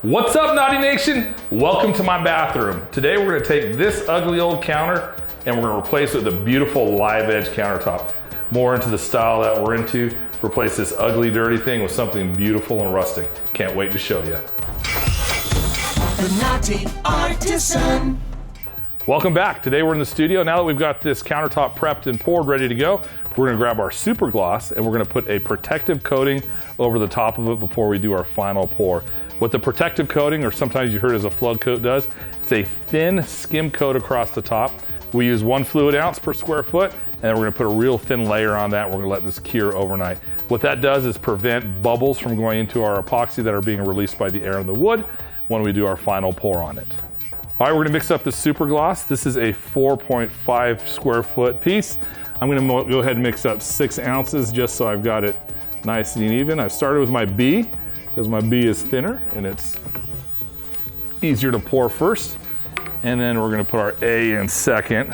What's up, Naughty Nation? Welcome to my bathroom. Today we're gonna take this ugly old counter and we're gonna replace it with a beautiful live edge countertop. More into the style that we're into, replace this ugly, dirty thing with something beautiful and rustic. Can't wait to show you. The Naughty Artisan. Welcome back. Today we're in the studio. Now that we've got this countertop prepped and poured, ready to go, we're gonna grab our super gloss and we're gonna put a protective coating over the top of it before we do our final pour. What the protective coating, or sometimes you heard as a flood coat, does, it's a thin skim coat across the top. We use 1 fluid ounce per square foot, and then we're gonna put a real thin layer on that. We're gonna let this cure overnight. What that does is prevent bubbles from going into our epoxy that are being released by the air in the wood when we do our final pour on it. All right, we're gonna mix up the super gloss. This is a 4.5 square foot piece. I'm gonna go ahead and mix up 6 ounces just so I've got it nice and even. I've started with my B, because my B is thinner and it's easier to pour first. And then we're gonna put our A in second,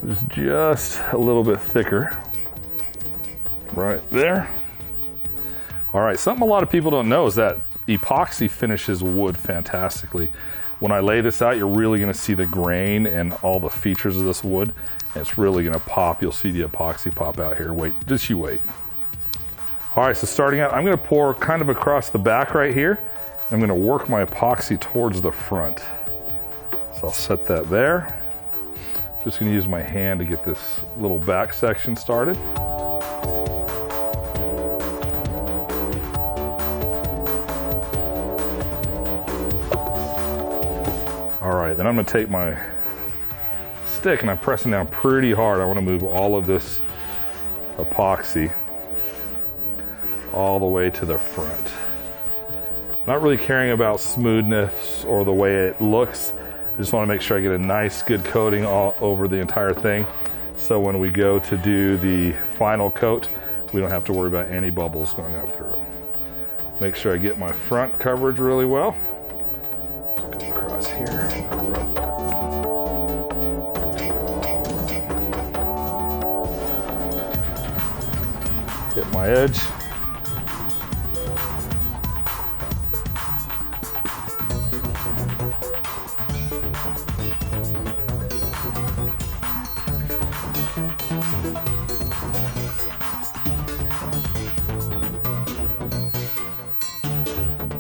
which is just a little bit thicker, right there. All right, something a lot of people don't know is that epoxy finishes wood fantastically. When I lay this out, you're really gonna see the grain and all the features of this wood, and it's really gonna pop. You'll see the epoxy pop out here. Wait, just you wait. All right, so starting out, I'm gonna pour kind of across the back right here. I'm gonna work my epoxy towards the front. So I'll set that there. Just gonna use my hand to get this little back section started. All right, then I'm gonna take my stick and I'm pressing down pretty hard. I wanna move all of this epoxy all the way to the front. Not really caring about smoothness or the way it looks. I just want to make sure I get a nice good coating all over the entire thing. So when we go to do the final coat, we don't have to worry about any bubbles going up through it. Make sure I get my front coverage really well. Go across here. Get my edge.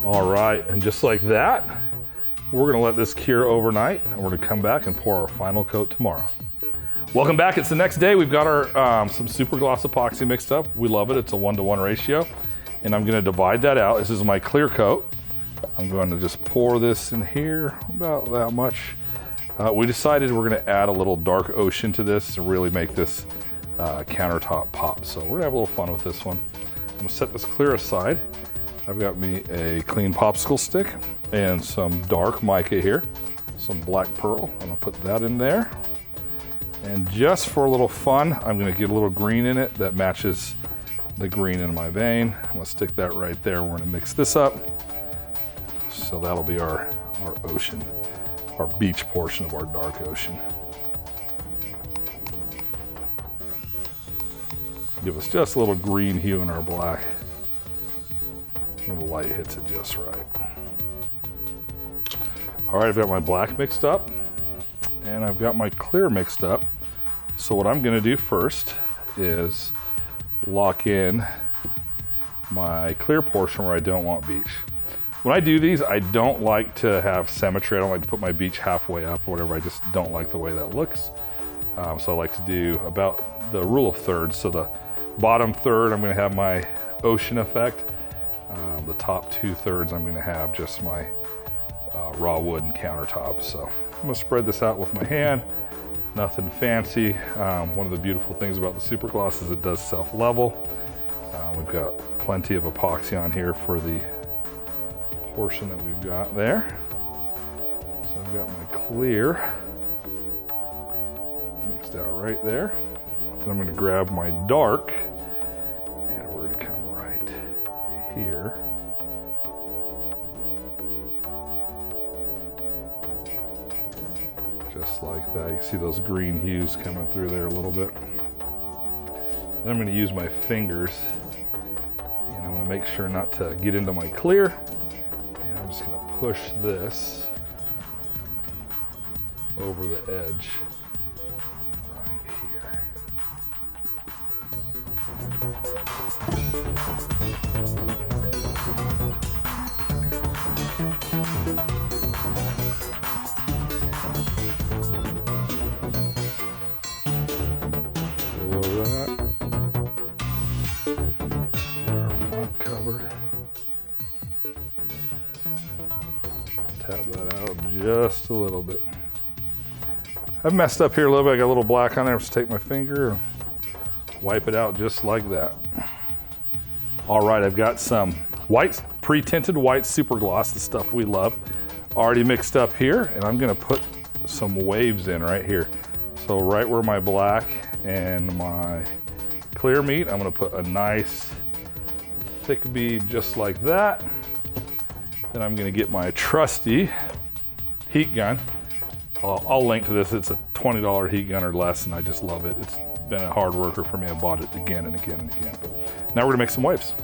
All right, and just like that, we're gonna let this cure overnight, and we're gonna come back and pour our final coat tomorrow. Welcome back, it's the next day. We've got our some super gloss epoxy mixed up. We love it, it's a 1-to-1 ratio. And I'm gonna divide that out. This is my clear coat. I'm going to just pour this in here, about that much. We decided we're gonna add a little dark ocean to this to really make this countertop pop. So we're gonna have a little fun with this one. I'm gonna set this clear aside. I've got me a clean popsicle stick and some dark mica here, some black pearl. I'm gonna put that in there. And just for a little fun, I'm gonna get a little green in it that matches the green in my vein. I'm gonna stick that right there. We're gonna mix this up. So that'll be our ocean, our beach portion of our dark ocean. Give us just a little green hue in our black. And the light hits it just right. All right, I've got my black mixed up and I've got my clear mixed up. So what I'm gonna do first is lock in my clear portion where I don't want beach. When I do these, I don't like to have symmetry. I don't like to put my beach halfway up or whatever. I just don't like the way that looks. So I like to do about the rule of thirds. So the bottom third, I'm gonna have my ocean effect. The top 2/3, I'm gonna have just my raw wood and countertop. So I'm gonna spread this out with my hand, nothing fancy. One of the beautiful things about the super gloss is it does self-level. We've got plenty of epoxy on here for the portion that we've got there. So I've got my clear mixed out right there. Then I'm gonna grab my dark and we're gonna come right here. Just like that. You can see those green hues coming through there a little bit. Then I'm going to use my fingers and I'm going to make sure not to get into my clear. And I'm just going push this over the edge right here. Below that. Our front cover. Tap that out just a little bit. I've messed up here a little bit. I got a little black on there. Just take my finger and wipe it out just like that. All right, I've got some white, pre-tinted white super gloss, the stuff we love, already mixed up here, and I'm gonna put some waves in right here. So right where my black and my clear meet, I'm gonna put a nice thick bead just like that. Then I'm gonna get my trusty heat gun. I'll link to this. It's a $20 heat gun or less, and I just love it. It's been a hard worker for me. I bought it again and again and again. But now we're gonna make some waves.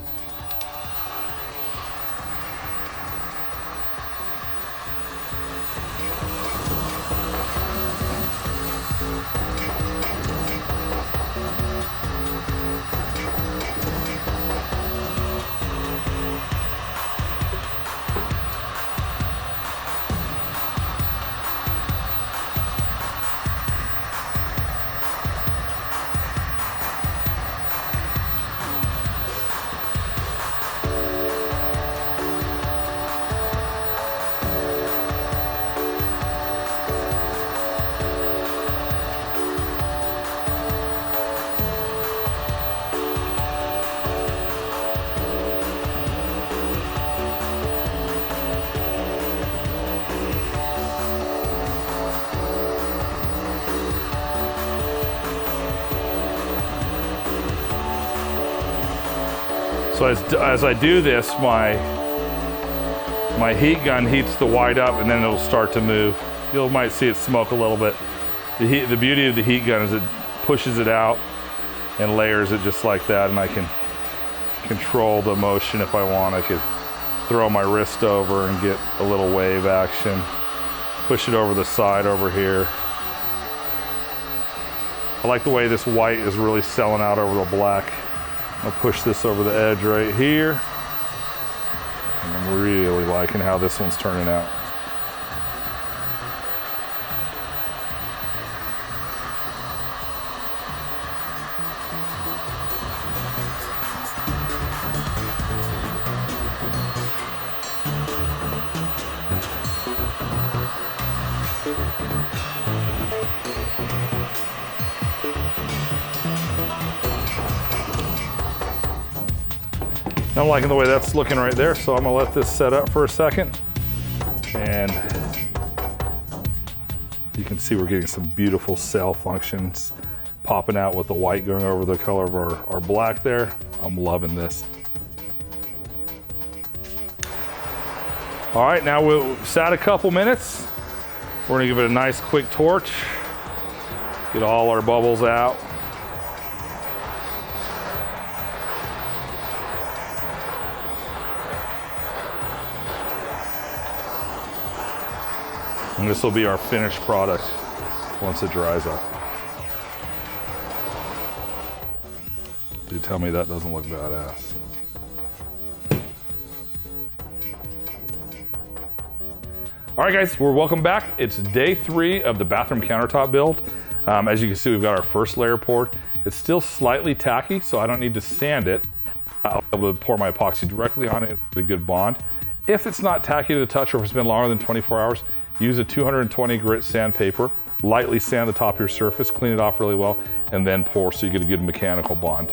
So as I do this, my heat gun heats the white up, and then it'll start to move. You might see it smoke a little bit. The beauty of the heat gun is it pushes it out and layers it just like that, and I can control the motion if I want. I could throw my wrist over and get a little wave action, push it over the side over here. I like the way this white is really selling out over the black. I'll push this over the edge right here. And I'm really liking how this one's turning out. I'm liking the way that's looking right there, so I'm gonna let this set up for a second. And you can see we're getting some beautiful cell functions popping out with the white going over the color of our black there. I'm loving this. All right, now we'll sat a couple minutes. We're gonna give it a nice quick torch, get all our bubbles out. And this will be our finished product once it dries up. Dude, tell me that doesn't look badass. All right, guys, welcome back. It's day 3 of the bathroom countertop build. As you can see, we've got our first layer poured. It's still slightly tacky, so I don't need to sand it. I'll be able to pour my epoxy directly on it with a good bond. If it's not tacky to the touch, or if it's been longer than 24 hours, use a 220 grit sandpaper, lightly sand the top of your surface, clean it off really well, and then pour so you get a good mechanical bond.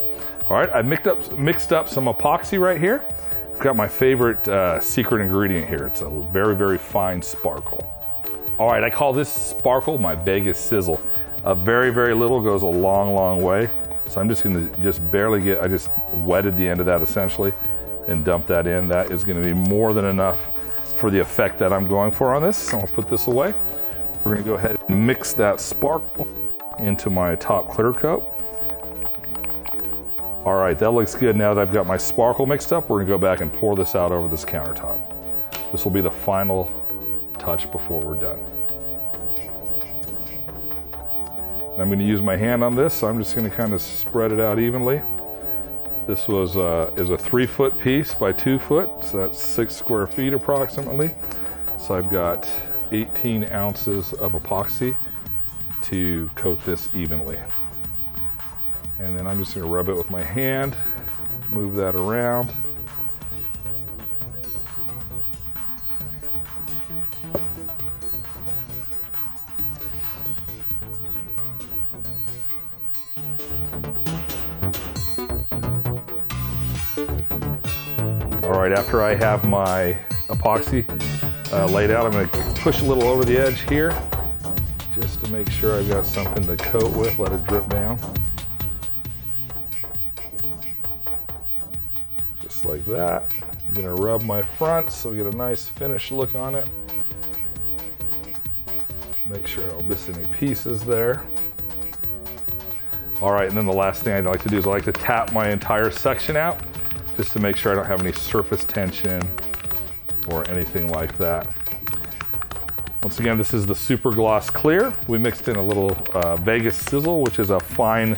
All right, I've mixed up some epoxy right here. I've got my favorite secret ingredient here. It's a very, very fine sparkle. All right, I call this sparkle my Vegas sizzle. A very, very little goes a long, long way. So I'm just gonna barely I just wetted the end of that essentially and dump that in. That is gonna be more than enough for the effect that I'm going for on this. So I'll put this away. We're gonna go ahead and mix that sparkle into my top clear coat. All right, that looks good. Now that I've got my sparkle mixed up, we're gonna go back and pour this out over this countertop. This will be the final touch before we're done. And I'm going to use my hand on this, so I'm just going to kind of spread it out evenly. This is a 3-foot piece by 2 foot, so that's 6 square feet approximately. So I've got 18 ounces of epoxy to coat this evenly. And then I'm just going to rub it with my hand, move that around. All right, after I have my epoxy laid out, I'm going to push a little over the edge here just to make sure I've got something to coat with, let it drip down. Just like that. I'm going to rub my front so we get a nice finished look on it. Make sure I don't miss any pieces there. All right, and then the last thing I like to do is I like to tap my entire section out just to make sure I don't have any surface tension or anything like that. Once again, this is the Super Gloss Clear. We mixed in a little Vegas Sizzle, which is a fine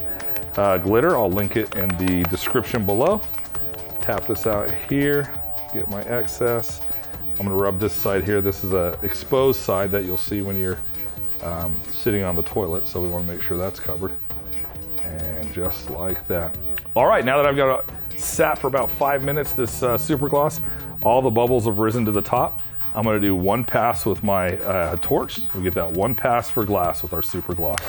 glitter. I'll link it in the description below. Tap this out here, get my excess. I'm gonna rub this side here. This is an exposed side that you'll see when you're sitting on the toilet, so we wanna make sure that's covered. And just like that. All right, now that I've got it sat for about 5 minutes, this Super Gloss, all the bubbles have risen to the top. I'm gonna do one pass with my torch. We get that one pass for glass with our Super Gloss.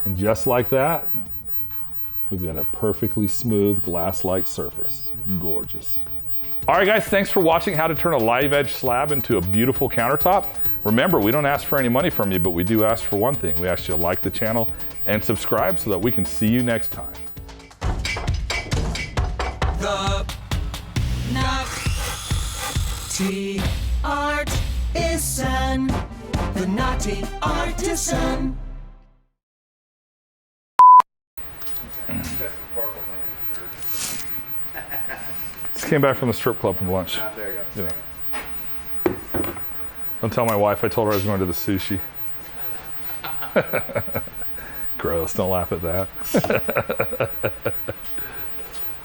And just like that, we've got a perfectly smooth glass-like surface. Gorgeous. All right, guys, thanks for watching how to turn a live edge slab into a beautiful countertop. Remember, we don't ask for any money from you, but we do ask for one thing. We ask you to like the channel and subscribe so that we can see you next time. The Naughty Artisan. The Naughty Artisan. Just came back from the strip club from lunch. There you go. Yeah. Don't tell my wife I told her I was going to the sushi. Gross, don't laugh at that.